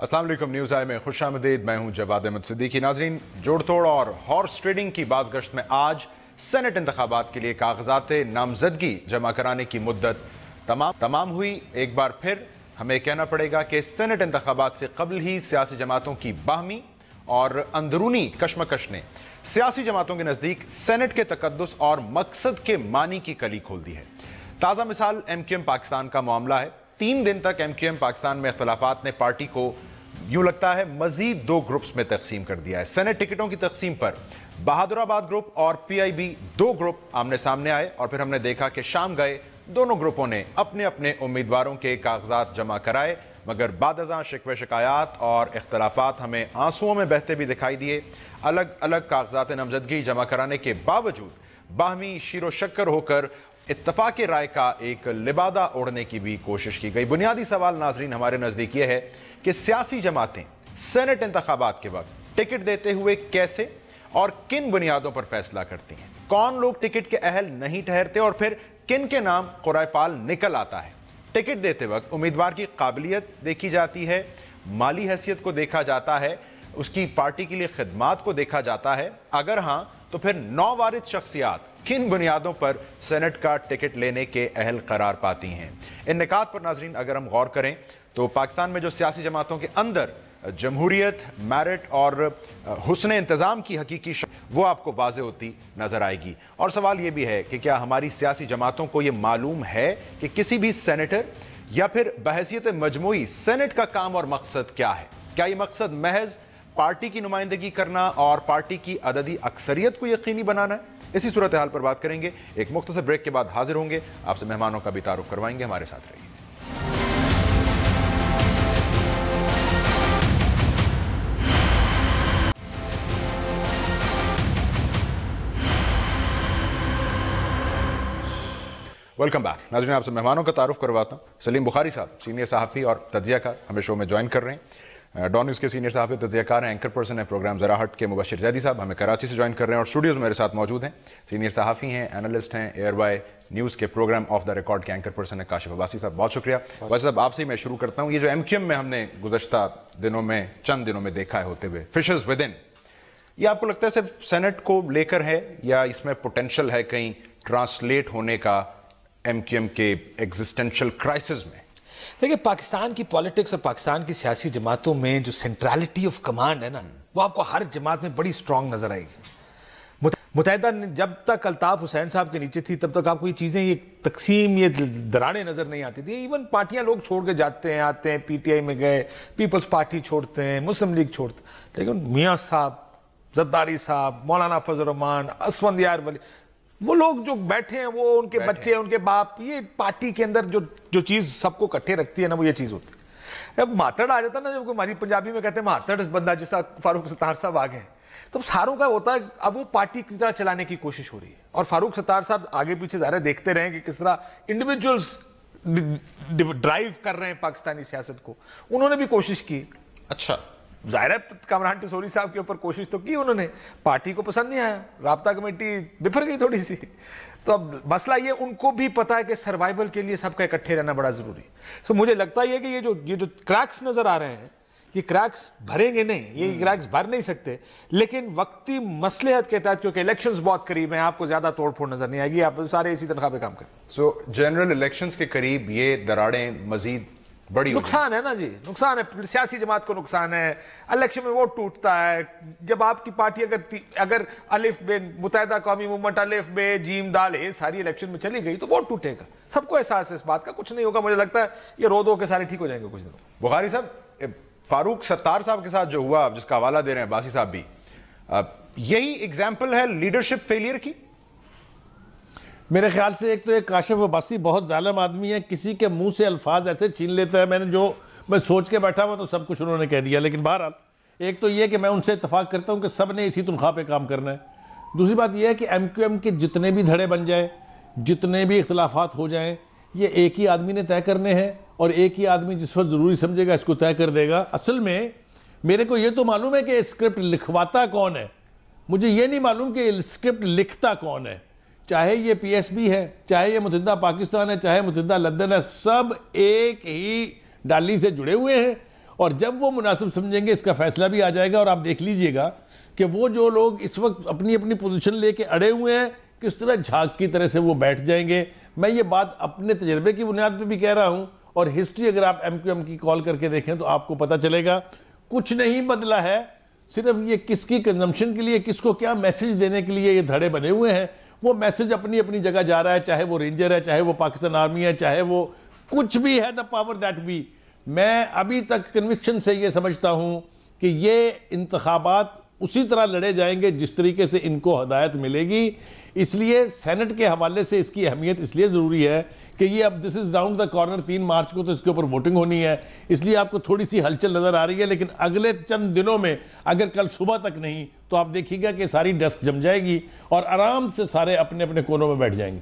अस्सलाम वालेकुम, न्यूज़ आई में खुशामदीद। मैं हूं जवाद अहमद सिद्दीकी। नाजरीन, जोड़ तोड़ और हॉर्स ट्रेडिंग की बाज़गश्त में आज सेनेट इंतखाबात के लिए कागजात नामजदगी जमा कराने की मुद्दत तमाम हुई। एक बार फिर हमें कहना पड़ेगा कि सेनेट इंतखाबात से कबल ही सियासी जमातों की बाहमी और अंदरूनी कशमकश ने सियासी जमातों के नज़दीक सेनेट के तकद्दुस और मकसद के मानी की कली खोल दी है। ताज़ा मिसाल MQM पाकिस्तान का मामला है। 3 दिन तक MQM पाकिस्तान में इख्तलाफात ने पार्टी को यूं लगता है मजीद 2 ग्रुप्स में तकसीम कर दिया है। सेनेट टिकटों की तकसीम पर बहादुराबाद ग्रुप और PIB 2 ग्रुप आमने सामने आए और फिर हमने देखा कि शाम गए दोनों ग्रुपों ने अपने अपने उम्मीदवारों के कागजात जमा कराए, मगर बादअज़ां शिकवे शिकायात और इख्तलाफात हमें आंसुओं में बहते भी दिखाई दिए। अलग अलग कागजात नामजदगी जमा कराने के बावजूद बाहमी शीरो शक्कर होकर इत्तफाक राय का एक लिबादा ओढ़ने की भी कोशिश की गई। बुनियादी सवाल नाजरीन हमारे नज़दीक यह है कि सियासी जमातें सेनेट इंतखाबात के वक्त टिकट देते हुए कैसे और किन बुनियादों पर फैसला करती हैं, कौन लोग टिकट के अहल नहीं ठहरते और फिर किन के नाम कुरायफाल निकल आता है। टिकट देते वक्त उम्मीदवार की काबिलियत देखी जाती है, माली हैसियत को देखा जाता है, उसकी पार्टी के लिए खिदमात को देखा जाता है। अगर हाँ तो फिर नौवारिद शख्सियात किन बुनियादों पर सेनेट का टिकट लेने के अहल करार पाती हैं। इन निकात पर नाजरीन अगर हम गौर करें तो पाकिस्तान में जो सियासी जमातों के अंदर जमहूरियत, मेरिट और हुस्न इंतज़ाम की हकीकी वो आपको वाज़े होती नजर आएगी। और सवाल ये भी है कि क्या हमारी सियासी जमातों को ये मालूम है कि किसी भी सेनेटर या फिर बहैसियत मजमूई सेनेट का काम और मकसद क्या है। क्या ये मकसद महज पार्टी की नुमाइंदगी करना और पार्टी की अददी अक्सरियत को यकीनी बनाना है। इसी सूरत हाल पर बात करेंगे। एक मुख्तसर ब्रेक के बाद हाजिर होंगे, आपसे मेहमानों का भी तारुफ करवाएंगे। हमारे साथ रहिए। वेलकम बैक नाज़रीन, आपसे मेहमानों का तारुफ करवाता हूँ। सलीम बुखारी साहब सीनियर सहाफ़ी और तज्ज़ियाकार हमें शो में ज्वाइन कर रहे हैं। डॉन न्यूज़ के सीनियर सहाफ़ी तज्ज़ियाकार हैं, एंकर पर्सन है प्रोग्राम ज़रा हट के मुबशिर ज़ैदी साहब हमें कराची से ज्वाइन कर रहे हैं और स्टूडियोज़ में मेरे साथ मौजूद हैं। सीनियर सहाफ़ी हैं, एनालिस्ट हैं, ARY न्यूज़ के प्रोग्राम ऑफ द रिकॉर्ड के एंकर पर्सन है काशिफ अब्बासी साहब। बहुत शुक्रिया। वैसे साहब आपसे ही मैं शुरू करता हूँ। ये जो MQM में हमने गुज़श्ता दिनों में चंद दिनों में देखा है होते हुए फिशर्स विद इन, ये आपको लगता है सिर्फ सेनेट को लेकर है या इसमें पोटेंशियल है कहीं ट्रांसलेट होने का MQM के एग्जिस्टेंशियल क्राइसिस में? देखिए, पाकिस्तान की पॉलिटिक्स और पाकिस्तान की सियासी जमातों में जो सेंट्रलिटी ऑफ कमांड है ना, वो आपको हर जमात में बड़ी स्ट्रांग नजर आएगी। मुतहदा जब तक अल्ताफ हुसैन साहब के नीचे थी तब तक आपको ये चीजें, ये तकसीम, ये दरारें नजर नहीं आती थी। इवन पार्टियां लोग छोड़ के जाते हैं, आते हैं, PTI में गए, पीपल्स पार्टी छोड़ते हैं, मुस्लिम लीग छोड़ते, लेकिन मियाँ साहब, जरदारी साहब, मौलाना फजल रहमान, असफंदियार वली, वो लोग जो बैठे हैं, वो उनके बच्चे, उनके बाप, ये पार्टी के अंदर जो चीज सबको इकट्ठे रखती है ना, वो ये चीज होती है। अब मातड़ आ जाता है ना, जब हमारी पंजाबी में कहते हैं मातड़ बंदा, जिस तरह फारूक सत्तार साहब आ गए, तो सारों का होता है अब वो पार्टी की तरह चलाने की कोशिश हो रही है। और फारूक सत्तार साहब आगे पीछे ज़ाहिर देखते रहे कि किस तरह इंडिविजुअल्स ड्राइव कर रहे हैं पाकिस्तानी सियासत को, उन्होंने भी कोशिश की। अच्छा, ज़ाहिर है कामरान टिसोरी साहब के ऊपर कोशिश तो की उन्होंने, पार्टी को पसंद नहीं आया, राब्ता कमेटी बिफर गई थोड़ी सी। तो अब मसला ये, उनको भी पता है कि सर्वाइवल के लिए सबका इकट्ठे रहना बड़ा जरूरी है। सो मुझे लगता है कि ये जो क्रैक्स नजर आ रहे हैं, ये क्रैक्स भरेंगे नहीं, ये क्रैक्स भर नहीं सकते, लेकिन वक्ती मसलहत के तहत, क्योंकि इलेक्शंस बहुत करीब हैं, आपको ज्यादा तोड़फोड़ नजर नहीं आएगी, आप सारे इसी तनख्वाह पे काम करें। सो जनरल इलेक्शंस के करीब ये दरारें मजीद बड़ी नुकसान है ना जी, नुकसान है, सियासी जमात को नुकसान है, इलेक्शन में वोट टूटता है। जब आपकी पार्टी अगर अलिफ बे, मुत्तहिदा कौमी मूवमेंट, अलिफ बे जीम दाल है, सारी इलेक्शन में चली गई तो वोट टूटेगा, सबको एहसास है इस बात का, कुछ नहीं होगा। मुझे लगता है ये रो के सारे ठीक हो जाएंगे कुछ दिन। बुखारी साहब, फारूक सत्तार साहब के साथ जो हुआ, जिसका हवाला दे रहे हैं बासी साहब भी, यही एग्जाम्पल है लीडरशिप फेलियर की। मेरे ख्याल से एक तो एक काशिफ अब्बासी बहुत जालिम आदमी है, किसी के मुंह से अल्फाज ऐसे छीन लेता है। मैं सोच के बैठा हुआ तो सब कुछ उन्होंने कह दिया। लेकिन बहरहाल एक तो ये कि मैं उनसे इत्तफाक करता हूँ कि सब ने इसी तनख्वाह पे काम करना है। दूसरी बात यह है कि MQM के जितने भी धड़े बन जाए, जितने भी इख्तलाफात हो जाएं, ये एक ही आदमी ने तय करने हैं और एक ही आदमी जिस वक्त ज़रूरी समझेगा इसको तय कर देगा। असल में मेरे को ये तो मालूम है कि स्क्रिप्ट लिखवाता कौन है, मुझे ये नहीं मालूम कि स्क्रिप्ट लिखता कौन है। चाहे ये PSB है, चाहे ये मुत्तहिदा पाकिस्तान है, चाहे मुत्तहिदा लंदन है, सब एक ही डाली से जुड़े हुए हैं और जब वो मुनासिब समझेंगे इसका फैसला भी आ जाएगा। और आप देख लीजिएगा कि वो जो लोग इस वक्त अपनी अपनी पोजीशन लेके अड़े हुए हैं, किस तरह झाग की तरह से वो बैठ जाएंगे। मैं ये बात अपने तजर्बे की बुनियाद पे भी कह रहा हूं, और हिस्ट्री अगर आप MQM की कॉल करके देखें तो आपको पता चलेगा कुछ नहीं बदला है। सिर्फ ये किसकी कंजम्पशन के लिए, किसको क्या मैसेज देने के लिए ये धड़े बने हुए हैं। वो मैसेज अपनी अपनी जगह जा रहा है, चाहे वो रेंजर है, चाहे वो पाकिस्तान आर्मी है, चाहे वो कुछ भी है, द पावर दैट बी। मैं अभी तक कन्विक्शन से ये समझता हूं कि ये इंतखाबात उसी तरह लड़े जाएंगे जिस तरीके से इनको हदायत मिलेगी। इसलिए सेनेट के हवाले से इसकी अहमियत इसलिए ज़रूरी है कि ये अब this is round the corner, 3 मार्च को तो इसके ऊपर वोटिंग होनी है, इसलिए आपको थोड़ी सी हलचल नज़र आ रही है। लेकिन अगले चंद दिनों में, अगर कल सुबह तक नहीं, तो आप देखिएगा कि सारी डस्ट जम जाएगी और आराम से सारे अपने अपने कोनों में बैठ जाएंगे।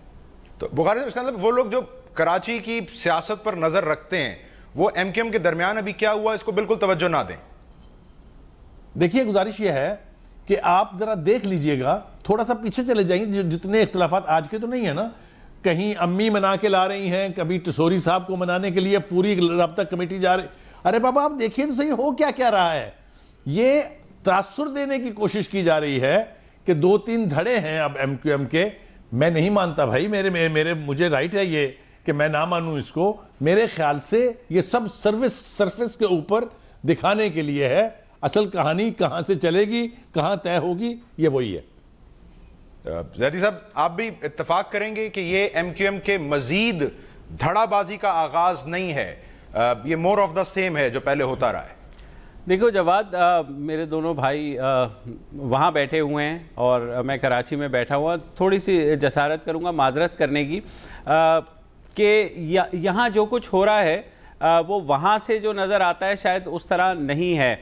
तो बुखारी साहब, इसका मतलब वो लोग जो कराची की सियासत पर नजर रखते हैं, वो MQM के दरमियान अभी क्या हुआ इसको बिल्कुल तवज्जो ना दें। देखिए, गुजारिश यह है कि आप जरा देख लीजिएगा, थोड़ा सा पीछे चले जाएंगे। जितने इख्तिलाफात आज के तो नहीं है ना, कहीं अम्मी मना के ला रही हैं, कभी टसोरी साहब को मनाने के लिए पूरी राब्ता कमेटी जा रही। अरे बाबा, आप देखिए तो सही, हो क्या क्या रहा है। ये तासुर देने की कोशिश की जा रही है कि 2-3 धड़े हैं अब MQM के। मैं नहीं मानता भाई, मेरे मुझे राइट है ये कि मैं ना मानूं इसको। मेरे ख्याल से ये सब सरफेस के ऊपर दिखाने के लिए है। असल कहानी कहां से चलेगी, कहां तय होगी, ये वही है। जैदी साहब, आप भी इत्तेफाक करेंगे कि ये MQM के मजीद धड़ाबाजी का आगाज नहीं है, ये मोर ऑफ द सेम है जो पहले होता रहा है। देखो जवाद, मेरे दोनों भाई वहाँ बैठे हुए हैं और मैं कराची में बैठा हुआ। थोड़ी सी जसारत करूँगा माजरत करने की कि यहाँ जो कुछ हो रहा है वो वहाँ से जो नज़र आता है शायद उस तरह नहीं है।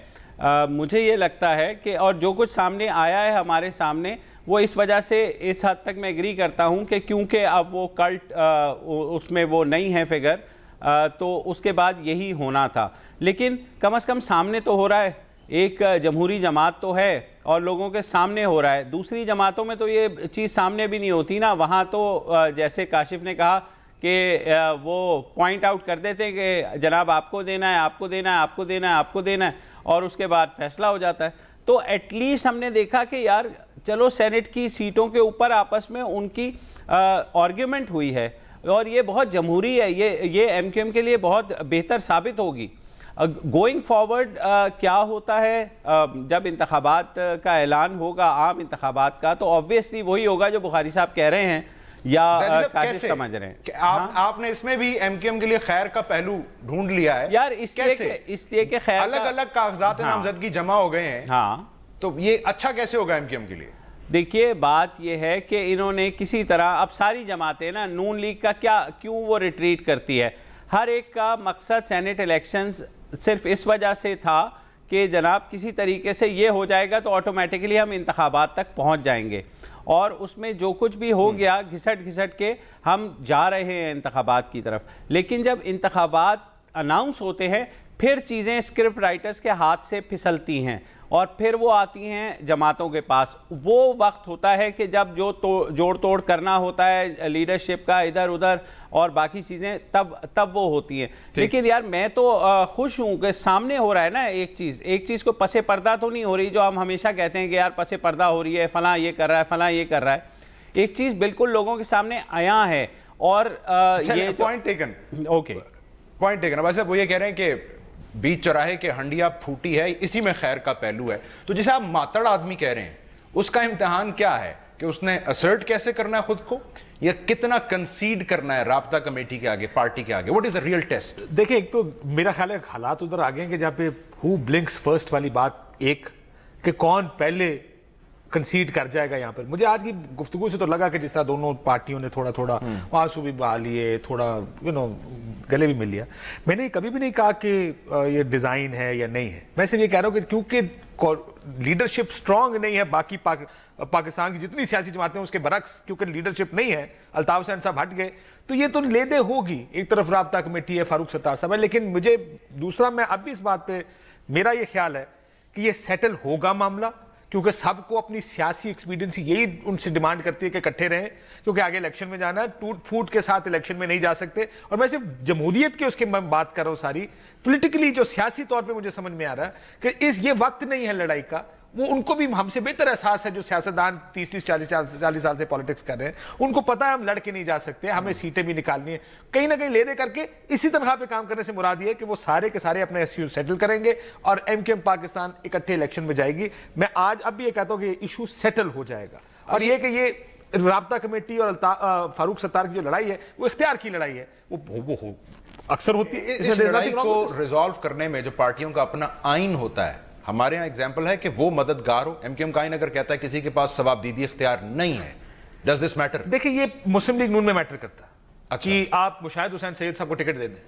मुझे ये लगता है कि और जो कुछ सामने आया है हमारे सामने, वो इस वजह से इस हद तक मैं एग्री करता हूँ कि क्योंकि अब वो कल्ट उसमें वो नहीं है फिगर, तो उसके बाद यही होना था। लेकिन कम से कम सामने तो हो रहा है, एक जमहूरी जमात तो है और लोगों के सामने हो रहा है। दूसरी जमातों में तो ये चीज़ सामने भी नहीं होती ना। वहाँ तो जैसे काशिफ ने कहा कि वो पॉइंट आउट कर देते हैं कि जनाब आपको देना है, आपको देना है, आपको देना है, आपको देना है, और उसके बाद फैसला हो जाता है। तो एटलीस्ट हमने देखा कि यार चलो सेनेट की सीटों के ऊपर आपस में उनकी आर्ग्यूमेंट हुई है और ये बहुत जमहूरी है। ये MQM के लिए बहुत बेहतर साबित होगी। गोइंग फॉरवर्ड क्या होता है, जब इंतखाबात का ऐलान होगा, आम इंतखाबात का, तो ऑब्वियसली वही होगा जो बुखारी साहब कह रहे हैं या काशिफ समझ रहे हैं। आपने इसमें भी MQM के लिए खैर का पहलू ढूंढ लिया है यार, इसलिए कि खैर अलग अलग कागजात नामजदगी जमा हो गए हैं। हाँ, तो ये अच्छा कैसे होगा MQM के लिए? देखिए, बात यह है कि इन्होंने किसी तरह, अब सारी जमातें ना, नून लीग का क्यों वो रिट्रीट करती है, हर एक का मकसद सेनेट इलेक्शंस सिर्फ इस वजह से था कि जनाब किसी तरीके से ये हो जाएगा तो ऑटोमेटिकली हम इंतखाबात तक पहुंच जाएंगे, और उसमें जो कुछ भी हो गया घिसट घिसट के हम जा रहे हैं इंतखाबात की तरफ। लेकिन जब इंतखाबात अनाउंस होते हैं फिर चीज़ें स्क्रिप्ट राइटर्स के हाथ से फिसलती हैं और फिर वो आती हैं जमातों के पास। वो वक्त होता है कि जब जो जोड़ तोड़ करना होता है लीडरशिप का इधर उधर और बाकी चीज़ें, तब वो होती हैं। लेकिन यार मैं तो खुश हूँ कि सामने हो रहा है ना एक चीज़ को पसे पर्दा तो नहीं हो रही, जो हम हमेशा कहते हैं कि यार पसे पर्दा हो रही है, फ़लाँ ये कर रहा है, फ़लाँ ये कर रहा है। एक चीज़ बिल्कुल लोगों के सामने आया है और ये point taken, okay, point taken. वैसे वो ये कह रहे हैं कि बीच चौराहे के हंडिया फूटी है, इसी में खैर का पहलू है। तो जिसे आप मातड़ आदमी कह रहे हैं, उसका इम्तिहान क्या है कि उसने असर्ट कैसे करना है खुद को, या कितना कंसीड करना है राब्ता कमेटी के आगे, पार्टी के आगे? What is the real test? देखिए, एक तो मेरा ख्याल है हालात उधर आ गए हैं कि जहाँ पे हु ब्लिंक्स फर्स्ट वाली बात, एक कि कौन पहले कंसीड कर जाएगा। यहाँ पर मुझे आज की गुफ्तगू से तो लगा कि जिस तरह दोनों पार्टियों ने थोड़ा थोड़ा आंसू भी बहा लिए, थोड़ा गले भी मिल लिया। मैंने कभी भी नहीं कहा कि ये डिजाइन है या नहीं है। मैं सिर्फ ये कह रहा हूँ कि क्योंकि लीडरशिप स्ट्रांग नहीं है, बाकी पाकिस्तान की जितनी सियासी जमातें उसके बरक्स क्योंकि लीडरशिप नहीं है, अल्ताफ हुसैन साहब हट गए, तो ये तो लेदे होगी। एक तरफ राब्ता कमेटी है, फारूक सत्तार साहब है, लेकिन मुझे दूसरा, मैं अब भी इस बात पे मेरा ये ख्याल है कि ये सेटल होगा मामला, क्योंकि सबको अपनी सियासी एक्सपीडियंसी यही उनसे डिमांड करती है कि इकट्ठे रहें, क्योंकि आगे इलेक्शन में जाना है, टूट फूट के साथ इलेक्शन में नहीं जा सकते। और मैं सिर्फ जमहूरियत के उसके मैं बात कर रहा हूं, सारी पॉलिटिकली जो सियासी तौर पे मुझे समझ में आ रहा है कि ये वक्त नहीं है लड़ाई का। वो उनको भी हमसे बेहतर एहसास है जो सियासतदान 30-40 साल से पॉलिटिक्स कर रहे हैं, उनको पता है हम लड़ के नहीं जा सकते, हमें सीटें भी निकालनी है। कहीं ना कहीं ले दे करके इसी तनख्वाह पे काम करने से मुराद ये है कि वो सारे के सारे अपने इश्यूज सेटल करेंगे और MKM पाकिस्तान इकट्ठे इलेक्शन में जाएगी। मैं आज अब भी ये कहता हूं कि इशू सेटल हो जाएगा। और ये कि ये राब्ता कमेटी और फारूक सत्तार की जो लड़ाई है वो इख्तियार की लड़ाई है, वो अक्सर होती है। इस लड़ाई को रिजॉल्व करने में जो पार्टियों का अपना आइन होता है, हमारे यहाँ एग्जाम्पल है कि वो मददगार हो। MKM का आइन अगर कहता है किसी के पास सवाबदीदी इख्तियार नहीं है, डज दिस मैटर? देखिए, ये मुस्लिम लीग नून में मैटर करता है। अच्छा। कि आप मुशाहिद हुसैन सैयद साहब को टिकट दे दें,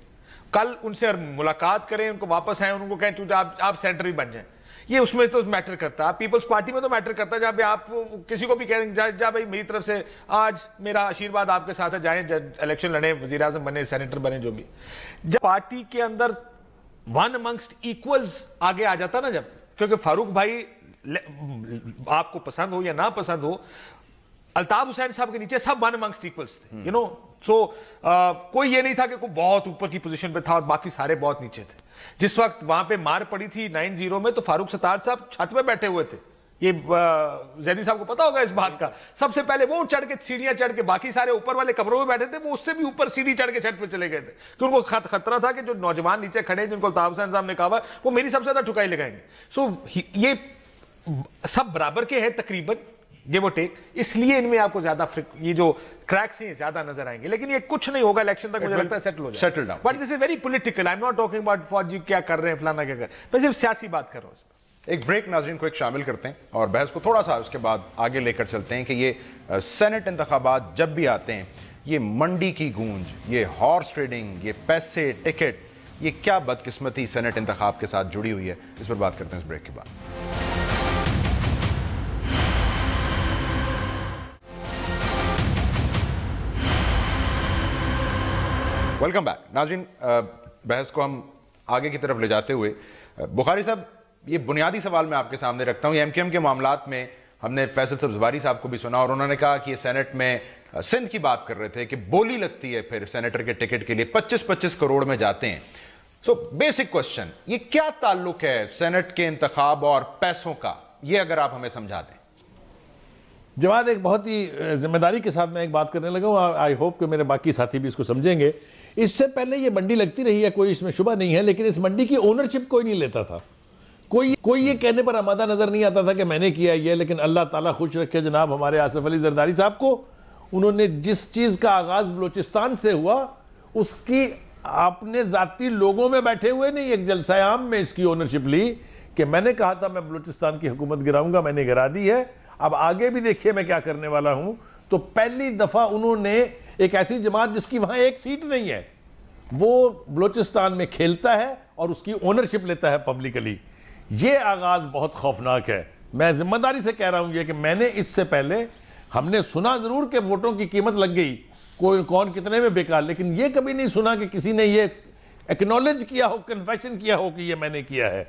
कल उनसे मुलाकात करें, उनको वापस आए, उनको कहें आप सेंटर भी बन जाएं, ये उसमें तो मैटर करता है। पीपल्स पार्टी में तो मैटर करता है, जहाँ पे आप किसी को भी कहें जा भाई मेरी तरफ से आज मेरा आशीर्वाद आपके साथ है, जाएं इलेक्शन लड़े, वजीर आजम बने, सेनेटर बने, जो भी। जब पार्टी के अंदर वन अमंगस्ट इक्वल्स आगे आ जाता ना, जब, क्योंकि फारूक भाई आपको पसंद हो या ना पसंद हो, अल्ताफ हुसैन साहब के नीचे सब वन अमंगस्ट इक्वल्स थे, यू नो। सो कोई ये नहीं था कि कोई बहुत ऊपर की पोजीशन पे था और बाकी सारे बहुत नीचे थे। जिस वक्त वहां पे मार पड़ी थी 9-0 में, तो फारूक सत्तार साहब छत पे बैठे हुए थे। ये जैदी साहब को पता होगा इस बात का। सबसे पहले वो चढ़ के सीढ़ियां चढ़ के, बाकी सारे ऊपर वाले कमरों में बैठे थे, वो उससे भी ऊपर सीढ़ी चढ़ के छत पे चले गए थे, क्योंकि उनको खतरा था कि जो नौजवान नीचे खड़े, जिनको अल्ताफ हुसैन साहब ने कहा वो मेरी सबसे ज्यादा ठुकाई लगाएंगे। सो ये सब बराबर के हैं तकरीबन, गिव और टेक, इसलिए इनमें आपको ज्यादा ये जो क्रैक्स हैं ज्यादा नजर आएंगे। लेकिन ये कुछ नहीं होगा, इलेक्शन तक मुझे लगता है सेटल हो जाएगा, settle down. But this is very political. I am not talking about फौजी क्या कर रहे हैं, फलाना क्या कर रहे हैं, मैं सिर्फ सियासी बात कर रहा हूं। एक ब्रेक नाजरीन को एक शामिल करते हैं और बहस को थोड़ा सा उसके बाद आगे लेकर चलते हैं कि ये सेनेट इंतखाबात जब भी आते हैं, ये मंडी की गूंज, ये हॉर्स ट्रेडिंग, ये पैसे, टिकट, ये क्या बदकिस्मती सेनेट इंतखाब के साथ जुड़ी हुई है, इस पर बात करते हैं इस ब्रेक के बाद। वेलकम बैक नाजरीन। बहस को हम आगे की तरफ ले जाते हुए, बुखारी साहब, ये बुनियादी सवाल मैं आपके सामने रखता हूं। MKM के मामलात में हमने फैसल सब्जवारी साहब को भी सुना और उन्होंने कहा कि ये सेनेट में सिंध की बात कर रहे थे कि बोली लगती है फिर सेनेटर के टिकट के लिए 25-25 करोड़ में जाते हैं। सो बेसिक क्वेश्चन, ये क्या ताल्लुक है सेनेट के इंतखाब और पैसों का, ये अगर आप हमें समझा दें। जवाद, एक बहुत ही जिम्मेदारी के साथ मैं एक बात करने लगा हूँ, आई होप कि मेरे बाकी साथी भी इसको समझेंगे। इससे पहले ये मंडी लगती रही है, कोई इसमें शुबा नहीं है, लेकिन इस मंडी की ओनरशिप कोई नहीं लेता था। कोई ये कहने पर आमादा नजर नहीं आता था कि मैंने किया ये। लेकिन अल्लाह ताला खुश रखे जनाब हमारे आसिफ अली जरदारी साहब को, उन्होंने जिस चीज़ का आगाज़ बलूचिस्तान से हुआ, उसकी आपने जाती लोगों में बैठे हुए नहीं, एक जलसा आम में इसकी ओनरशिप ली कि मैंने कहा था मैं बलूचिस्तान की हुकूमत गिराऊंगा, मैंने गिरा दी है, अब आगे भी देखिए मैं क्या करने वाला हूं। तो पहली दफ़ा उन्होंने एक ऐसी जमात जिसकी वहां एक सीट नहीं है, वो बलूचिस्तान में खेलता है और उसकी ओनरशिप लेता है पब्लिकली। ये आगाज़ बहुत खौफनाक है। मैं जिम्मेदारी से कह रहा हूं ये कि मैंने इससे पहले, हमने सुना ज़रूर कि वोटों की कीमत लग गई, कोई कौन कितने में बेकार, लेकिन ये कभी नहीं सुना कि किसी ने ये एक्नॉलेज किया हो, कन्फेशन किया हो कि ये मैंने किया है।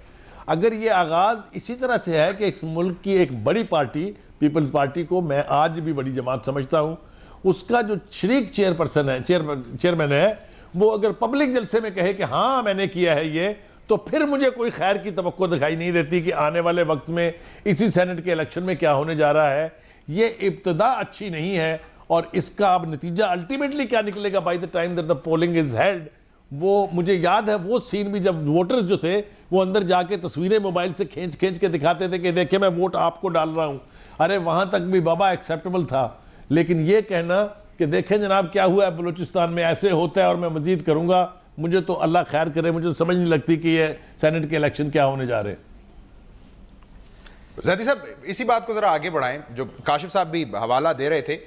अगर ये आगाज़ इसी तरह से है कि इस मुल्क की एक बड़ी पार्टी, पीपल्स पार्टी को मैं आज भी बड़ी जमात समझता हूँ, उसका जो शरीक चेयरपर्सन है, चेयरमैन है, वो अगर पब्लिक जलसे में कहे कि हाँ मैंने किया है ये, तो फिर मुझे कोई खैर की तवक्को दिखाई नहीं देती कि आने वाले वक्त में इसी सेनेट के इलेक्शन में क्या होने जा रहा है। ये इब्तदा अच्छी नहीं है और इसका अब नतीजा अल्टीमेटली क्या निकलेगा by the time that the polling is held, वो मुझे याद है वो सीन भी जब वोटर्स जो थे वो अंदर जाके तस्वीरें मोबाइल से खींच के दिखाते थे कि देखिए मैं वोट आपको डाल रहा हूँ। अरे वहाँ तक भी बाबा एक्सेप्टेबल था, लेकिन ये कहना कि देखें जनाब क्या हुआ है बलूचिस्तान में, ऐसे होता है और मैं मजीद करूँगा, मुझे तो अल्लाह खैर करे, मुझे समझ नहीं लगती कि ये सेनेट के इलेक्शन क्या होने जा रहे हैं। ज़ैदी साहब, इसी बात को जरा आगे बढ़ाएं, जो काशिफ साहब भी हवाला दे रहे थे,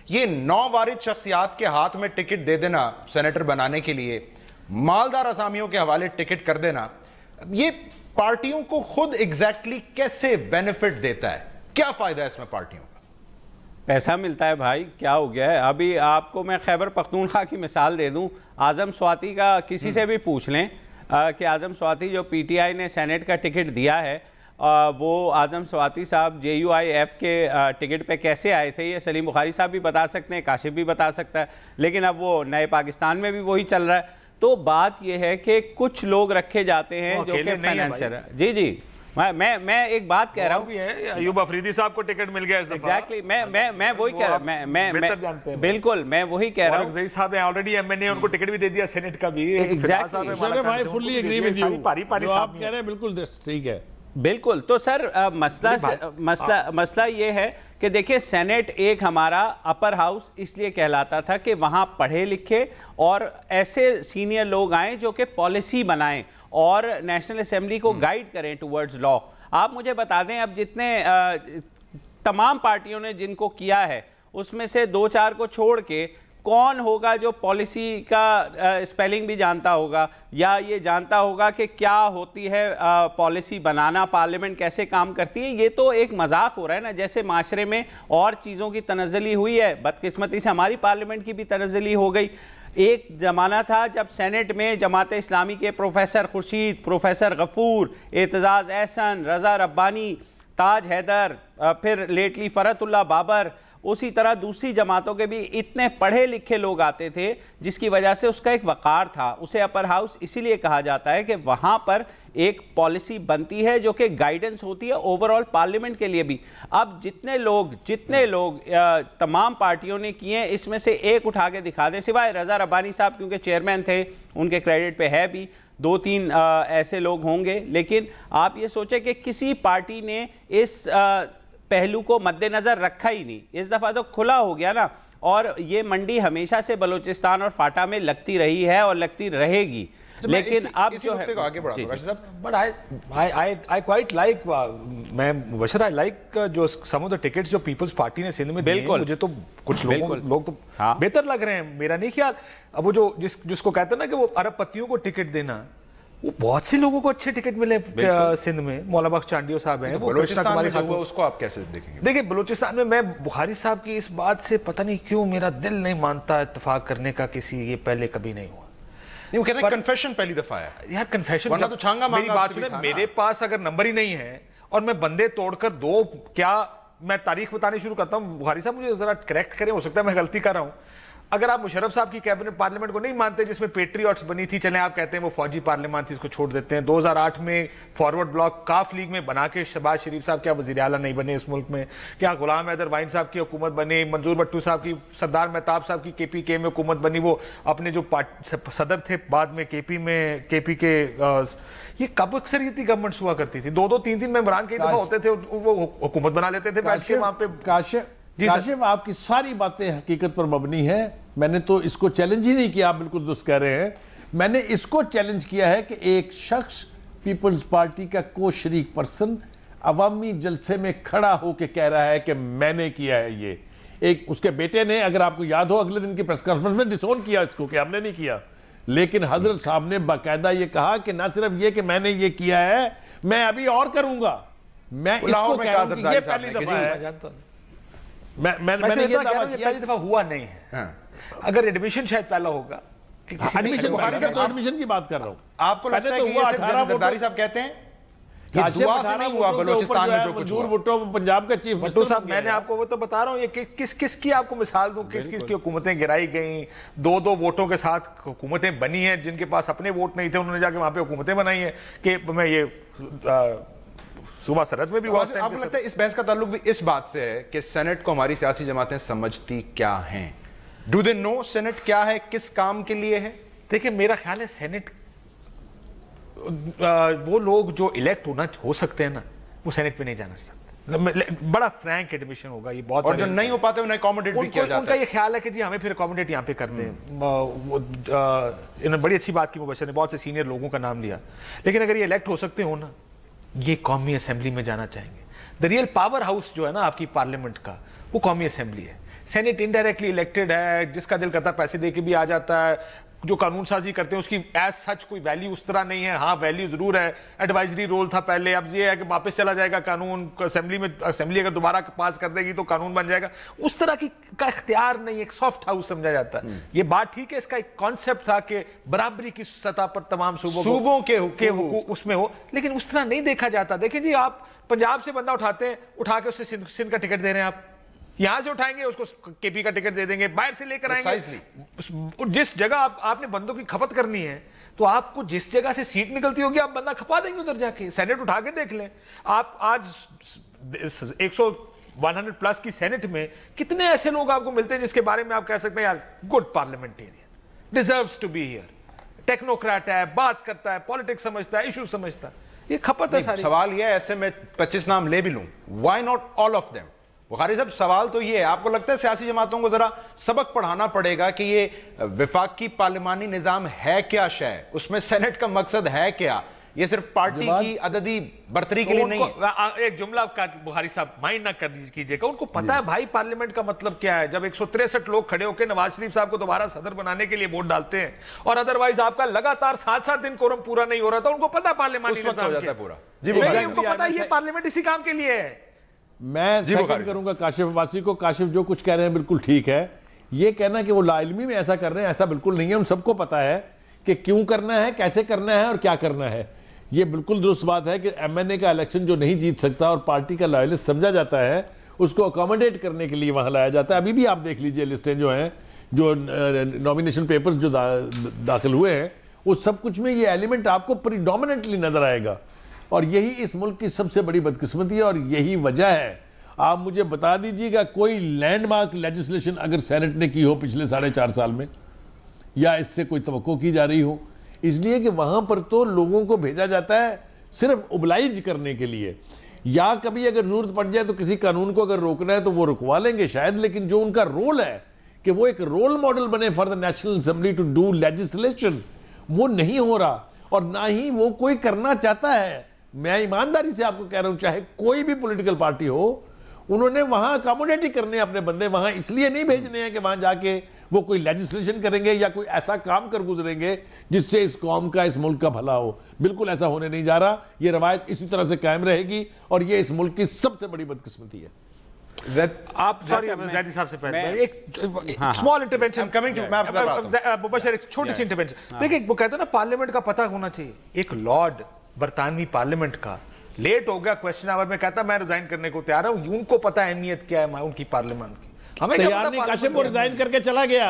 ये 9 वारिद शख्सियात के हाथ में टिकट दे देना सेनेटर बनाने के लिए, मालदार असामियों के हवाले टिकट कर देना, ये पार्टियों को खुद एग्जैक्टली कैसे बेनिफिट देता है? क्या फायदा है इसमें पार्टियों का? पैसा मिलता है भाई, क्या हो गया है। अभी आपको मैं खैबर पख्तूनख्वा की मिसाल दे दूं, आजम स्वाति का किसी से भी पूछ लें कि आजम स्वाति जो PTI ने सेनेट का टिकट दिया है वो आजम स्वाति साहब JUIF के टिकट पे कैसे आए थे, ये सलीम बुखारी साहब भी बता सकते हैं, काशिफ भी बता सकता है, लेकिन अब वो नए पाकिस्तान में भी वही चल रहा है। तो बात ये है कि कुछ लोग रखे जाते हैं जो कि फाइनेंशियल है। जी जी, मैं एक बात कह रहा हूँ, अयूब अफरीदी साहब को टिकट मिल गया एग्जैक्टली, मैं वही कह रहा हूँ, मैं बिल्कुल मैं वही कह रहा हूँ। साहब हैं ऑलरेडी MNA, उनको टिकट भी दे दिया सेनेट का भी। एग्जैक्टली भाई फुल्ली एग्री विद यू, जो आप कह रहे हैं बिल्कुल ठीक है। बिल्कुल। तो सर मसला ये है कि देखिए, सेनेट एक हमारा अपर हाउस इसलिए कहलाता था कि वहाँ पढ़े लिखे और ऐसे सीनियर लोग आए जो कि पॉलिसी बनाएं और नेशनल असेंबली को गाइड करें टुवर्ड्स लॉ। आप मुझे बता दें, अब जितने तमाम पार्टियों ने जिनको किया है उसमें से 2-4 को छोड़ के कौन होगा जो पॉलिसी का स्पेलिंग भी जानता होगा या ये जानता होगा कि क्या होती है पॉलिसी बनाना, पार्लियामेंट कैसे काम करती है। ये तो एक मजाक हो रहा है ना, जैसे माशरे में और चीज़ों की तनज़्ज़ुली हुई है, बदकिस्मती से हमारी पार्लियामेंट की भी तनज़्ज़ुली हो गई। एक ज़माना था जब सेनेट में जमात इस्लामी के प्रोफेसर खुर्शीद, प्रोफेसर गफूर, एतजाज़ एहसन, रज़ा रब्बानी, ताज हैदर, फिर लेटली फ़रतुल्लाह बाबर, उसी तरह दूसरी जमातों के भी इतने पढ़े लिखे लोग आते थे जिसकी वजह से उसका एक वक़ार था। उसे अपर हाउस इसीलिए कहा जाता है कि वहाँ पर एक पॉलिसी बनती है जो कि गाइडेंस होती है ओवरऑल पार्लियामेंट के लिए भी। अब जितने लोग तमाम पार्टियों ने किए हैं, इसमें से एक उठा के दिखा दें, सिवाय रज़ा रब्बानी साहब क्योंकि चेयरमैन थे, उनके क्रेडिट पे है भी, 2-3 ऐसे लोग होंगे। लेकिन आप ये सोचें कि किसी पार्टी ने इस पहलू को मद्देनजर रखा ही नहीं। इस दफा तो खुला हो गया ना, और ये मंडी हमेशा से बलूचिस्तान और फाटा में लगती रही है और लगती रहेगी। लेकिन अब जो है आगे बढ़ा, बट आई क्वाइट लाइक, मैं मुबशर आई लाइक जो सम ऑफ द टिकट्स जो पीपल्स पार्टी ने सिंध में दिए, मुझे तो कुछ लोग तो बेहतर लग रहे हैं, मेरा नहीं ख्याल। अब वो जो जिसको कहते हैं ना कि वो अरब पतियों को टिकट देना, वो बहुत से लोगों को अच्छे टिकट मिले सिंध में। मौला बख्श चांडियो साहब हैं, वो कृष्णा कुमारी खातून, उसको आप कैसे देखेंगे? देखिए, बलूचिस्तान में मैं बुखारी साहब की इस बात से पता नहीं क्यों मेरा दिल नहीं मानता इत्तेफाक करने का, किसी ये पहले कभी नहीं हुआ। वो कहते हैं कन्फेशन पहली दफा है यार, कन्फेशन वरना तो छांगा मेरी बात सुने, मेरे पास अगर नंबर ही नहीं है और मैं बंदे तोड़कर दो, क्या मैं तारीख बतानी शुरू करता हूं? बुखारी साहब मुझे जरा करेक्ट करें, हो सकता है मैं गलती कर रहा हूं। अगर आप मुशर्रफ साहब की कैबिनेट पार्लियामेंट को नहीं मानते जिसमें पेट्रियट्स बनी थी, चले आप कहते हैं वो फौजी पार्लियामेंट थी, इसको छोड़ देते हैं। 2008 में फॉरवर्ड ब्लॉक काफ लीग में बना के शहबाज शरीफ साहब क्या वज़ीर आला नहीं बने इस मुल्क में? क्या गुलाम हैदर वाइन साहब की हुकूमत बनी, मंजूर भट्टू साहब की, सरदार मेहताब साहब की KPK में हुकूमत बनी, वो अपने जो सदर थे बाद में KP के ये कब अक्सरियती गवर्नमेंट्स हुआ करती थी? 2-2, 3-3 मेंबरान कई दफा होते थे, वो हुकूमत बना लेते थे बैठ के वहां पे। काशिफ, आपकी सारी बातें हकीकत पर मबनी है। मैंने तो इसको चैलेंज ही नहीं किया, आप बिल्कुल दुरुस्त कह रहे हैं। मैंने इसको चैलेंज किया है कि एक शख्स पीपल्स पार्टी का को शरीक पर्सन अवामी जलसे में खड़ा होकर कह रहा है कि मैंने किया है ये। एक उसके बेटे ने, अगर आपको याद हो, अगले दिन की प्रेस कॉन्फ्रेंस में डिसोन किया इसको कि हमने नहीं किया, लेकिन हजरत साहब ने बाकायदा ये कहा कि ना सिर्फ ये कि मैंने ये किया है, मैं अभी और करूंगा। मैं इसको कह रहा हूं कि ये पहली दफा है। मैंने ये दावा किया, पहली दफा हुआ नहीं है। अगर एडमिशन शायद पहला होगा, एडमिशन की बात कर रहा हूं। आपको लगता है कि ये सिर्फ जरदारी साहब कहते हैं ये दुआ से नहीं हुआ बलूचिस्तान में जो कुछ हुआ? पंजाब का चीफ भट्टू साहब, मैंने आपको वो तो बता रहा हूँ, ये किस की आपको मिसाल दूं, किस की हुकूमतें गिराई गई, 2-2 वोटों के साथ हुकूमतें बनी हैं, जिनके पास अपने वोट नहीं थे उन्होंने जाके वहां पे हुकूमतें बनाई हैं। कि मैं ये सूबा सरहद में भी हुआ। आपको लगता है इस बहस का ताल्लुक भी इस बात से है कि सेनेट को हमारी सियासी जमातें समझती क्या हैं? डू दे नो सेनेट क्या है, किस काम के लिए है? देखिए, मेरा ख्याल है सेनेट, वो लोग जो इलेक्ट हो सकते हैं ना, वो सेनेट पे नहीं जाना सकते। बड़ा फ्रैंक एडमिशन होगा ये। बहुत और जो नहीं हो पाते उन्हें अकोमोडेट भी किया जाता है। उनका ये ख्याल है कि जी हमें फिर अकोमोडेट यहाँ पे करते हैं। इन्होंने बड़ी अच्छी बात की, मुबशर ने बहुत से सीनियर लोगों का नाम लिया, लेकिन अगर ये इलेक्ट हो सकते हो ना, ये कौमी असेंबली में जाना चाहेंगे। द रियल पावर हाउस जो है ना आपकी पार्लियामेंट का, वो कौमी असेंबली है। सेनेट इनडायरेक्टली इलेक्टेड है, जिसका दिल करता पैसे दे के भी आ जाता है, जो कानून साजी करते हैं उसकी एज सच कोई वैल्यू उस तरह नहीं है। हाँ, वैल्यू जरूर है, एडवाइजरी रोल था पहले, अब ये है कि वापस चला जाएगा कानून असेंबली में, असेंबली अगर दोबारा पास कर देगी तो कानून बन जाएगा। उस तरह की का इख्तियार नहीं, एक सॉफ्ट हाउस समझा जाता है। ये बात ठीक है, इसका एक कॉन्सेप्ट था कि बराबरी की सतह पर तमाम सूबों के हुकूक उसमें हो, लेकिन उस तरह नहीं देखा जाता। देखिए जी, आप पंजाब से बंदा उठाते हैं, उठा के उससे सिंध का टिकट दे रहे हैं, आप यहां से उठाएंगे उसको केपी का टिकट दे देंगे, बाहर से लेकर आएंगे। जिस जगह आपने बंदों की खपत करनी है तो आपको जिस जगह से सीट निकलती होगी आप बंदा खपा देंगे उधर जाके। सेनेट उठा के देख लें आप, आज 100 प्लस की सेनेट में कितने ऐसे लोग आपको मिलते हैं जिसके बारे में आप कह सकते हैं यार good parliamentarian, deserves to be here, technocrat है, बात करता है, पॉलिटिक्स समझता है, इशू समझता है, ये खपत है सारी। सवाल ये है, ऐसे में 25 नाम ले भी लूं, why not all of them? Bukhari साहब, सवाल तो ये है, आपको लगता है सियासी जमातों को जरा सबक पढ़ाना पड़ेगा कि ये विफाकी पार्लिमानी निजाम है क्या शय, उसमें सेनेट का मकसद है क्या, ये सिर्फ पार्टी की अददी बर्तरी के लिए नहीं है। एक जुमला बुखारी साहब माइंड ना कीजिएगा, उनको पता है भाई पार्लियामेंट का मतलब क्या है। जब 163 लोग खड़े होकर नवाज शरीफ साहब को दोबारा सदर बनाने के लिए वोट डालते हैं और अदरवाइज आपका लगातार 7-7 दिन कोरम पूरा नहीं हो रहा था, उनको पता पार्लियामेंट हो जाता है पूरा। जी, उनको पता है ये पार्लियामेंट इसी काम के लिए है। मैं सेकंड करूंगा काशिफ अब्बासी को। काशिफ जो कुछ कह रहे हैं बिल्कुल ठीक है। ये कहना कि वो लाइल्मी में ऐसा कर रहे हैं, ऐसा बिल्कुल नहीं है। उन सबको पता है कि क्यों करना है, कैसे करना है और क्या करना है। ये बिल्कुल दुरुस्त बात है कि एमएनए का इलेक्शन जो नहीं जीत सकता और पार्टी का लॉयलिस्ट समझा जाता है, उसको अकोमोडेट करने के लिए वहां लाया जाता है। अभी भी आप देख लीजिए लिस्टें जो हैं, जो नॉमिनेशन पेपर्स जो दाखिल हुए हैं, उस सब कुछ में ये एलिमेंट आपको प्रीडोमिनेंटली नजर आएगा। और यही इस मुल्क की सबसे बड़ी बदकिस्मती है और यही वजह है। आप मुझे बता दीजिएगा कोई लैंडमार्क लेजिस्लेशन अगर सेनेट ने की हो पिछले 4.5 साल में, या इससे कोई तवक्को की जा रही हो, इसलिए कि वहां पर तो लोगों को भेजा जाता है सिर्फ ओबलाइज करने के लिए, या कभी अगर जरूरत पड़ जाए तो किसी कानून को अगर रोकना है तो वो रुकवा लेंगे शायद, लेकिन जो उनका रोल है कि वो एक रोल मॉडल बने for the national assembly to do legislation, वो नहीं हो रहा और ना ही वो कोई करना चाहता है। मैं ईमानदारी से आपको कह रहा हूं, चाहे कोई भी पॉलिटिकल पार्टी हो, उन्होंने वहां अकोमोडेट ही करने अपने बंदे, वहां इसलिए नहीं भेजने हैं कि वहां जाके वो कोई लेजिस्लेशन करेंगे या कोई ऐसा काम कर गुजरेंगे जिससे इस कौम का, इस मुल्क का भला हो। बिल्कुल ऐसा होने नहीं जा रहा। ये रवायत इसी तरह से कायम रहेगी और ये इस मुल्क की सबसे बड़ी बदकिस्मती है। आप सॉरी ज़ैदी साहब से पहले एक स्मॉल इंटरवेंशन कमिंग टू, मैं मुबशर एक छोटी सी इंटरवेंशन। देखिए वो कहते हैं ना पार्लियामेंट का पता होना चाहिए। एक लॉर्ड बरतानवी पार्लियामेंट का लेट हो गया क्वेश्चन आवर में, कहता मैं रिजाइन करने को तैयार हूं। उनको पता है अहमियत क्या है उनकी पार्लियामेंट की, हमें तैयार नहीं। काशिफ वो रिजाइन करके चला गया।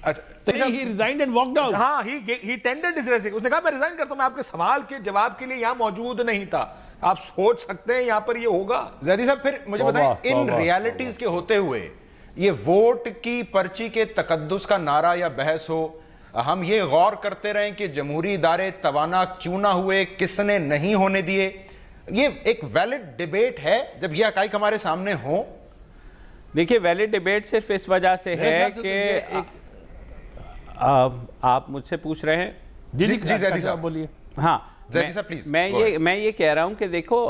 अच्छा, he resigned and walked out. हाँ, he tendered his resignation. उसने कहा मैं रिजाइन करता हूं, मैं आपके सवाल के जवाब के लिए यहां मौजूद नहीं था। आप सोच सकते हैं यहां पर ये होगा। ज़ैदी साहब फिर मुझे बताएं, इन रियलिटीज के होते हुए ये वोट की पर्ची के तकद्दुस का नारा या बहस हो, हम ये गौर करते रहें कि जमहूरी इदारे तवाना क्यों ना हुए, किसने नहीं होने दिए, ये एक वैलिड डिबेट है जब ये हकाइक हमारे सामने हो? देखिए, वैलिड डिबेट सिर्फ इस वजह से है कि आप मुझसे पूछ रहे हैं। जी ज़ैदी साहब बोलिए। हाँ, प्लीज। मैं ये कह रहा हूं कि देखो,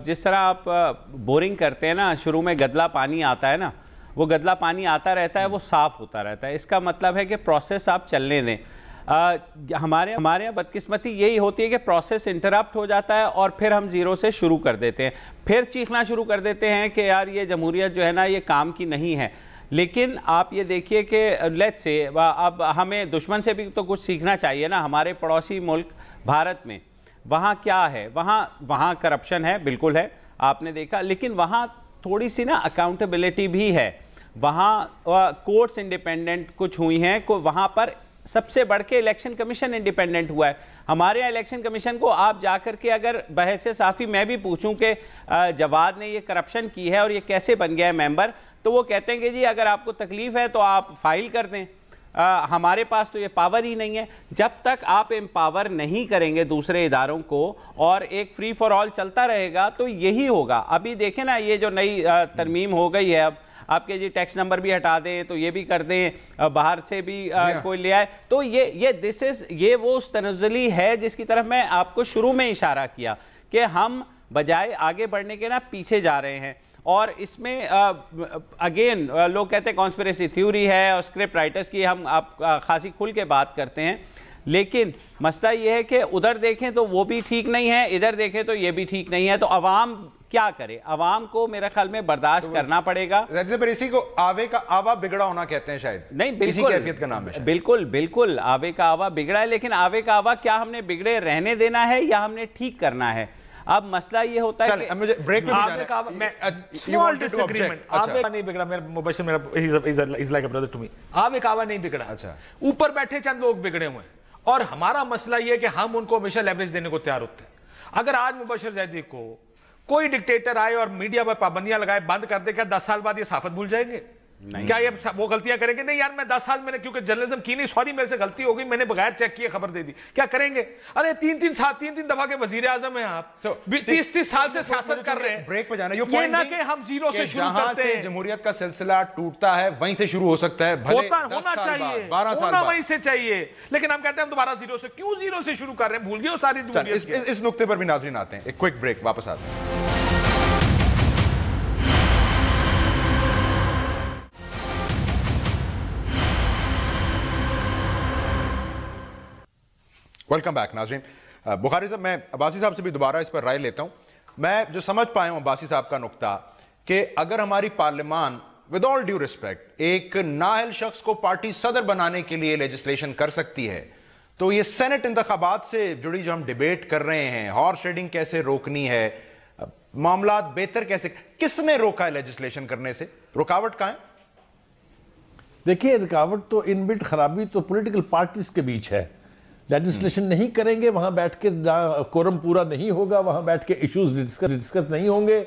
जिस तरह आप बोरिंग करते हैं ना, शुरू में गदला पानी आता है ना, वो गदला पानी आता रहता है, वो साफ होता रहता है। इसका मतलब है कि प्रोसेस आप चलने दें। हमारे यहाँ बदकिस्मती यही होती है कि प्रोसेस इंटरप्ट हो जाता है और फिर हम जीरो से शुरू कर देते हैं, फिर चीखना शुरू कर देते हैं कि यार ये जमहूरियत जो है ना ये काम की नहीं है। लेकिन आप ये देखिए कि लेट्स से अब हमें दुश्मन से भी तो कुछ सीखना चाहिए ना। हमारे पड़ोसी मुल्क भारत में वहाँ क्या है, वहाँ करप्शन है, बिल्कुल है, आपने देखा, लेकिन वहाँ थोड़ी सी ना अकाउंटेबिलिटी भी है। वहाँ कोर्ट्स इंडिपेंडेंट कुछ हुई हैं, वहाँ पर सबसे बढ़ के इलेक्शन कमीशन इंडिपेंडेंट हुआ है। हमारे यहाँ इलेक्शन कमीशन को आप जाकर के अगर बहस साफ़ी मैं भी पूछूं कि जवाद ने ये करप्शन की है और ये कैसे बन गया है मेंबर, तो वो कहते हैं कि जी अगर आपको तकलीफ़ है तो आप फाइल कर दें। हमारे पास तो ये पावर ही नहीं है। जब तक आप एम्पावर नहीं करेंगे दूसरे इदारों को और एक फ्री फॉर ऑल चलता रहेगा तो यही होगा। अभी देखें ना, ये जो नई तरमीम हो गई है, अब आपके जी टैक्स नंबर भी हटा दें तो ये भी कर दें, बाहर से भी कोई ले आए, तो ये वो उस तनज़्ज़ुली है जिसकी तरफ मैं आपको शुरू में इशारा किया कि हम बजाय आगे बढ़ने के ना पीछे जा रहे हैं। और इसमें अगेन लोग कहते हैं कॉन्स्पिरेसी थ्योरी है और स्क्रिप्ट राइटर्स की हम आप खासी खुल के बात करते हैं, लेकिन मसला ये है कि उधर देखें तो वो भी ठीक नहीं है, इधर देखें तो ये भी ठीक नहीं है। तो अवाम क्या करे? अवाम को मेरे ख्याल में बर्दाश्त करना पड़ेगा। पर इसी को आवे का आवा बिगड़ा होना कहते हैं शायद। नहीं, बिल्कुल इसी कैफियत का नाम है। बिल्कुल बिल्कुल आवे का आवा बिगड़ा है, लेकिन आवे का आवा क्या हमने बिगड़े रहने देना है या हमने ठीक करना है? अब मसला ये होता है कि मुझे ब्रेक में स्मॉल डिसएग्रीमेंट आवे का नहीं बिगड़ा। मेरा मुबशिर मेरा is like a brother to me. आवे का आवा नहीं बिगड़ा। अच्छा, ऊपर बैठे चंद लोग बिगड़े हुए हैं और हमारा मसला ये कि हम उनको हमेशा लेवरेज देने को तैयार होते हैं। अगर आज मुबशिर जैदी को कोई डिक्टेटर आए और मीडिया पर पाबंदियां लगाए, बंद कर दे, क्या 10 साल बाद ये साफत भूल जाएंगे? क्या ये वो गलतियां करेंगे? नहीं यार, मैं 10 साल मैंने क्योंकि जर्नलिज्म की नहीं, सॉरी मेरे से गलती हो गई, मैंने बगैर चेक किए खबर दे दी, क्या करेंगे? अरे 3-3 दफा के वजीर आजम हैं आप, 30-30 साल से सियासत कर रहे हैं। ब्रेक पे जाना, ये ना कि हम जीरो से शुरू करते हैं। जमहूरियत का सिलसिला टूटता है वहीं से शुरू हो सकता है, होना चाहिए, 12 साल होना वहीं से चाहिए, लेकिन हम कहते हैं हम दोबारा जीरो से। क्यों जीरो से शुरू कर रहे हैं? भूल गए सारी। इस नुक्ते पर भी नाज़रीन आते हैं, एक क्विक ब्रेक, वापस आते हैं। वेलकम बैक नाज़रीन। बुखारी साहब, मैं अब्बासी साहब से भी दोबारा इस पर राय लेता हूं। मैं जो समझ पाया हूं अब्बासी साहब का नुक्ता कि अगर हमारी पार्लियामान विद ऑल ड्यू रिस्पेक्ट एक नाअहल शख्स को पार्टी सदर बनाने के लिए लेजिस्लेशन कर सकती है, तो ये सेनेट इंतखाबात से जुड़ी जो हम डिबेट कर रहे हैं, हॉर्स ट्रेडिंग कैसे रोकनी है, मामला बेहतर कैसे, किसने रोका है लेजिस्लेशन करने से? रुकावट कहां है? देखिए, रुकावट तो इनबिल्ट खराबी तो पॉलिटिकल पार्टीज के बीच है। लेजिस्लेशन नहीं करेंगे, वहां बैठ के कोरम पूरा नहीं होगा, वहां बैठ के इश्यूज डिस्कस नहीं होंगे,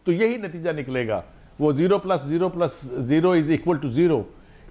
तो यही नतीजा निकलेगा, वो 0+0+0 इज इक्वल टू 0।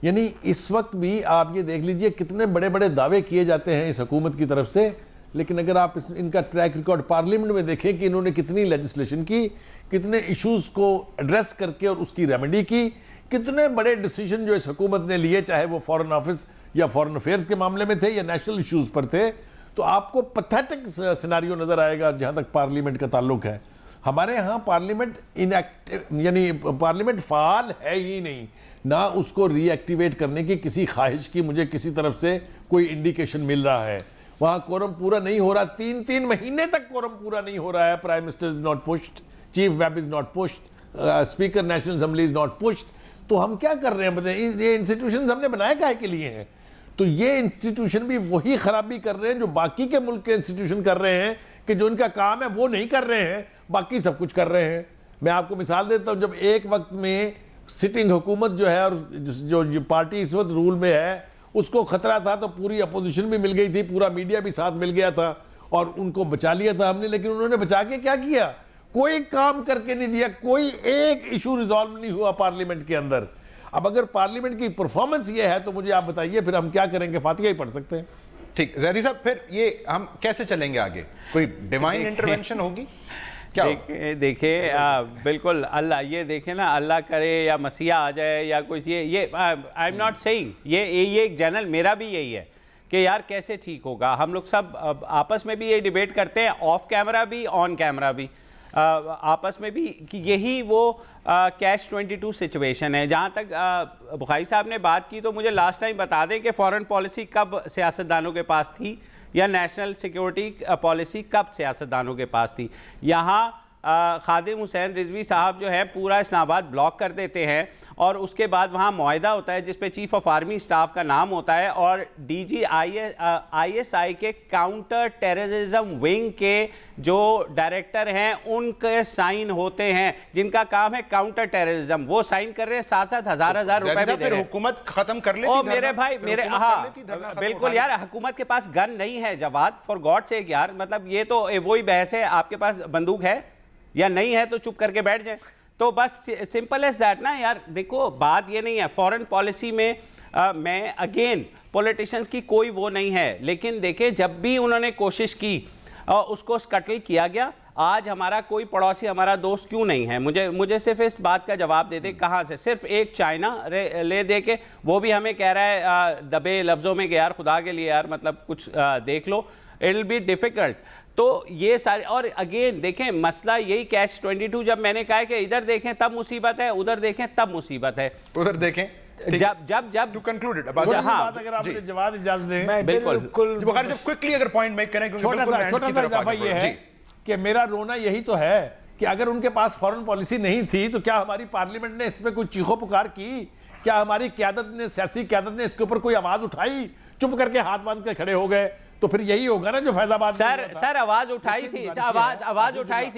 यानी इस वक्त भी आप ये देख लीजिए कितने बड़े बड़े दावे किए जाते हैं इस हुकूमत की तरफ से, लेकिन अगर आप इनका ट्रैक रिकॉर्ड पार्लियामेंट में देखें कि इन्होंने कितनी लेजिस्लेशन की, कितने इश्यूज को एड्रेस करके और उसकी रेमेडी की, कितने बड़े डिसीजन जो इस हुकूमत ने लिए, चाहे वो फॉरेन ऑफिस या फॉरेन अफेयर्स के मामले में थे या नेशनल इश्यूज पर थे, तो आपको पैथेटिक सिनेरियो नजर आएगा जहां तक पार्लियामेंट का ताल्लुक है। हमारे यहाँ पार्लियामेंट इनएक्टिव, यानी पार्लियामेंट फाल है ही नहीं, ना उसको रीएक्टिवेट करने की किसी ख्वाहिश की मुझे किसी तरफ से कोई इंडिकेशन मिल रहा है। वहाँ कोरम पूरा नहीं हो रहा, 3 महीने तक कोरम पूरा नहीं हो रहा है। Prime minister is not pushed, chief web is not pushed, speaker national assembly is not pushed. तो हम क्या कर रहे हैं बताइए? ये इंस्टीट्यूशन हमने बनाए काहे के लिए हैं? तो ये इंस्टीट्यूशन भी वही खराबी कर रहे हैं जो बाकी के मुल्क के इंस्टीट्यूशन कर रहे हैं, कि जो इनका काम है वो नहीं कर रहे हैं, बाकी सब कुछ कर रहे हैं। मैं आपको मिसाल देता हूं, जब एक वक्त में सिटिंग हुकूमत जो है और जो पार्टी इस वक्त रूल में है उसको खतरा था, तो पूरी अपोजिशन भी मिल गई थी, पूरा मीडिया भी साथ मिल गया था और उनको बचा लिया था हमने। लेकिन उन्होंने बचा के क्या किया? कोई काम करके नहीं दिया, कोई एक इशू रिजॉल्व नहीं हुआ पार्लियामेंट के अंदर। अब अगर पार्लियामेंट की परफॉर्मेंस ये है तो मुझे आप बताइए फिर हम क्या करेंगे? फातिहा ही पढ़ सकते हैं। ठीक, जैदी साहब, फिर ये हम कैसे चलेंगे आगे? कोई डिवाइन इंटरवेंशन होगी क्या? देखिए बिल्कुल, अल्लाह ये देखे ना, अल्लाह करे या मसीहा आ जाए या कुछ, ये आई एम नॉट सेइंग, ये एक जनरल मेरा भी यही है कि यार कैसे ठीक होगा। हम लोग सब आपस में भी ये डिबेट करते हैं, ऑफ कैमरा भी ऑन कैमरा भी, आपस में भी, कि यही वो कैश 22 सिचुएशन है। जहाँ तक बुखारी साहब ने बात की, तो मुझे लास्ट टाइम बता दें कि फॉरेन पॉलिसी कब सियासतदानों के पास थी या नेशनल सिक्योरिटी पॉलिसी कब सियासतदानों के पास थी। यहाँ खादिम हुसैन रिजवी साहब जो है पूरा इस्लामाबाद ब्लॉक कर देते हैं और उसके बाद वहाँ मुआहिदा होता है जिस पे चीफ ऑफ आर्मी स्टाफ का नाम होता है और DG ISI के काउंटर टेररिज्म विंग के जो डायरेक्टर हैं उनके साइन होते हैं, जिनका काम है काउंटर टेररिज्म। वो साइन कर रहे हैं, 7-7 हज़ार रुपए भी दे रहे हैं। हुकूमत खत्म कर लेती। ओ मेरे भाई, मेरे हाँ बिल्कुल यार, हुकूमत के पास गन नहीं है जवाद, फॉर गॉड सेक यार, मतलब ये तो वही बहस है, आपके पास बंदूक है या नहीं है तो चुप करके बैठ जाए। तो बस सिंपल एज दैट ना यार। देखो बात ये नहीं है, फॉरेन पॉलिसी में मैं अगेन पॉलिटिशियंस की कोई वो नहीं है, लेकिन देखे जब भी उन्होंने कोशिश की उसको स्कटल किया गया। आज हमारा कोई पड़ोसी, हमारा दोस्त क्यों नहीं है? मुझे सिर्फ इस बात का जवाब दे दे, कहाँ से? सिर्फ एक चाइना ले दे के, वो भी हमें कह रहा है दबे लफ्ज़ों में कि यार खुदा के लिए यार मतलब कुछ देख लो। It will be difficult. तो ये सारे, और अगेन देखें मसला यही कैच 22, जब मैंने कहा कि इधर देखें तब मुसीबत है, उधर देखें तब मुसीबत है, उधर देखें जब टू कंक्लूडेड। बात अगर आप मुझे जवाब इजाजत दें, बिल्कुल बुखारी साहब क्विकली अगर पॉइंट मेक करें, छोटा सा इजाफा ये है कि मेरा रोना यही तो है कि अगर उनके पास फॉरेन पॉलिसी नहीं थी तो क्या हमारी पार्लियामेंट ने इस पर कोई चीखो पुकार की? क्या हमारी क्यादत ने, सियासी क्यादत ने इसके ऊपर कोई आवाज उठाई? चुप करके हाथ बांध के खड़े हो गए तो फिर यही होगा ना जो फैजाबाद सर आवाज उठाई थी,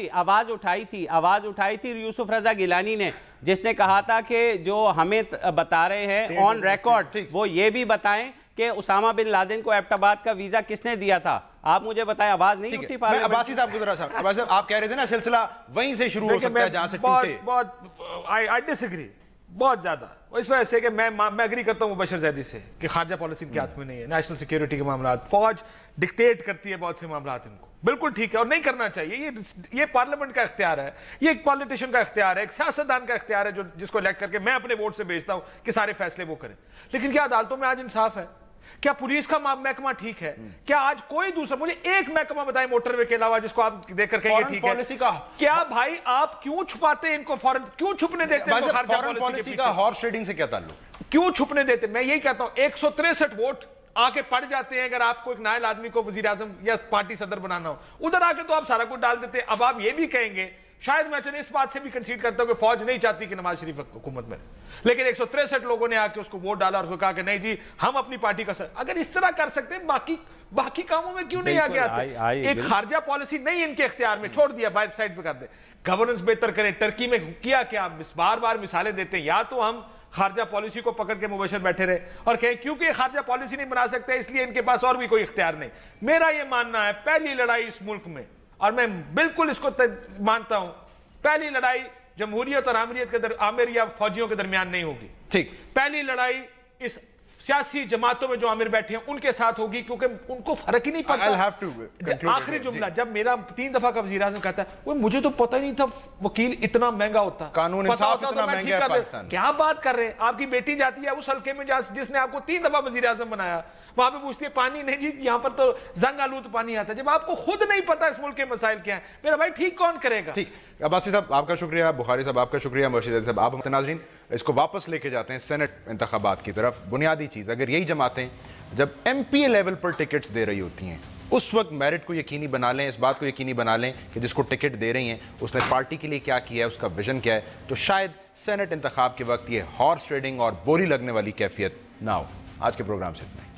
आवाज उठाई थी यूसुफ रजा गिलानी ने, जिसने कहा था कि जो हमें बता रहे हैं ऑन रिकॉर्ड वो ये भी बताएं कि उसामा बिन लादेन को एबटाबाद का वीजा किसने दिया था। आप मुझे बताएं, आवाज नहीं उठी पार्लियामेंट। अब्बासी साहब गुजरा साहब, अब्बासी साहब आप कह रहे थे ना सिलसिला वहीं से शुरू हो सकता है जहां से टूटे। बहुत आई डिसएग्री बहुत ज्यादा, इस वजह से कि मैं एग्री करता हूं मुबशर जैदी से कि खारजा पॉलिसी इनके हाथ में नहीं है, नेशनल सिक्योरिटी के मामला फौज डिक्टेट करती है बहुत से मामला इनको, बिल्कुल ठीक है और नहीं करना चाहिए। ये पार्लियामेंट का इख्तियार है, ये एक पॉलिटिशियन का इख्तियार है, एक सियासतदान का इख्तियार है जो जिसको इलेक्ट करके मैं अपने वोट से भेजता हूं कि सारे फैसले वो करें। लेकिन क्या अदालतों में आज इंसाफ है? क्या पुलिस का महकमा ठीक है? क्या आज कोई दूसरा, मुझे एक महकमा बताएं मोटरवे के अलावा जिसको आप देखकर कहेंगे ठीक पॉलिसी का क्या भाई आप क्यों छुपाते हैं इनको? फॉरेन क्यों छुपने देते हैं? फॉरेन पॉलिसी का हॉर्स ट्रेडिंग से क्या ताल्लुक? क्यों छुपने देते? मैं यही कहता हूं 163 वोट आके पड़ जाते हैं अगर आपको एक नायल आदमी को वजीर आजम या पार्टी सदर बनाना हो, उधर आके तो आप सारा कुछ डाल देते हैं। अब आप ये भी कहेंगे, शायद मैं इस बात से भी कंसीड करता हूं कि फौज नहीं चाहती कि नवाज शरीफ हुकूमत में, लेकिन 163 लोगों ने आके उसको वोट डाला और उसको कहा कि नहीं जी हम अपनी पार्टी का अगर इस तरह कर सकते हैं बाकी कामों में क्यों नहीं आगे आते? एक खारजा पॉलिसी नहीं इनके इख्तियार में, छोड़ दिया बाहर साइड पे कर दे, गवर्नेंस बेहतर करें। टर्की में किया क्या? बार बार मिसालें देते हैं, या तो हम खारजा पॉलिसी को पकड़ के मुबशर बैठे रहे और कहें क्योंकि ये खारजा पॉलिसी नहीं बना सकते इसलिए इनके पास और भी कोई इख्तियार नहीं। मेरा ये मानना है पहली लड़ाई इस मुल्क में, और मैं बिल्कुल इसको मानता हूं, पहली लड़ाई जमहूरियत और आमिर या फौजियों के दरमियान नहीं होगी। ठीक, पहली लड़ाई इस सियासी जमातों में जो आमिर बैठे हैं उनके साथ होगी, क्योंकि उनको फर्क ही नहीं पड़ता। आखिरी जुमला, जब मेरा 3 दफा का वज़ीर आज़म कहता है वो मुझे तो पता ही नहीं था वकील इतना महंगा होता, कानून इंसाफ इतना महंगा है पाकिस्तान। क्या बात कर रहे हैं? आपकी बेटी जाती है उस हल्के में जिसने आपको 3 दफा वज़ीर आज़म बनाया, वहां पे पूछती है पानी नहीं जी, यहाँ पर तो जंग आलूद पानी आता है। जब आपको खुद नहीं पता इस मुल्क के मसाइल क्या है, मेरा भाई ठीक कौन करेगा? ठीक, अब्बासी साहब आपका शुक्रिया, बुखारी साहब आपका शुक्रिया, मुर्शिद साहब आप। नाज़रीन इसको वापस लेके जाते हैं सेनेट इंतखाबात की तरफ। बुनियादी चीज़, अगर यही जमातें जब MPA लेवल पर टिकट्स दे रही होती हैं उस वक्त मेरिट को यकीनी बना लें, इस बात को यकीनी बना लें कि जिसको टिकट दे रही हैं उसने पार्टी के लिए क्या किया है, उसका विजन क्या है, तो शायद सेनेट इंतखाब के वक्त ये हॉर्स ट्रेडिंग और बोली लगने वाली कैफियत ना हो। आज के प्रोग्राम से इतना।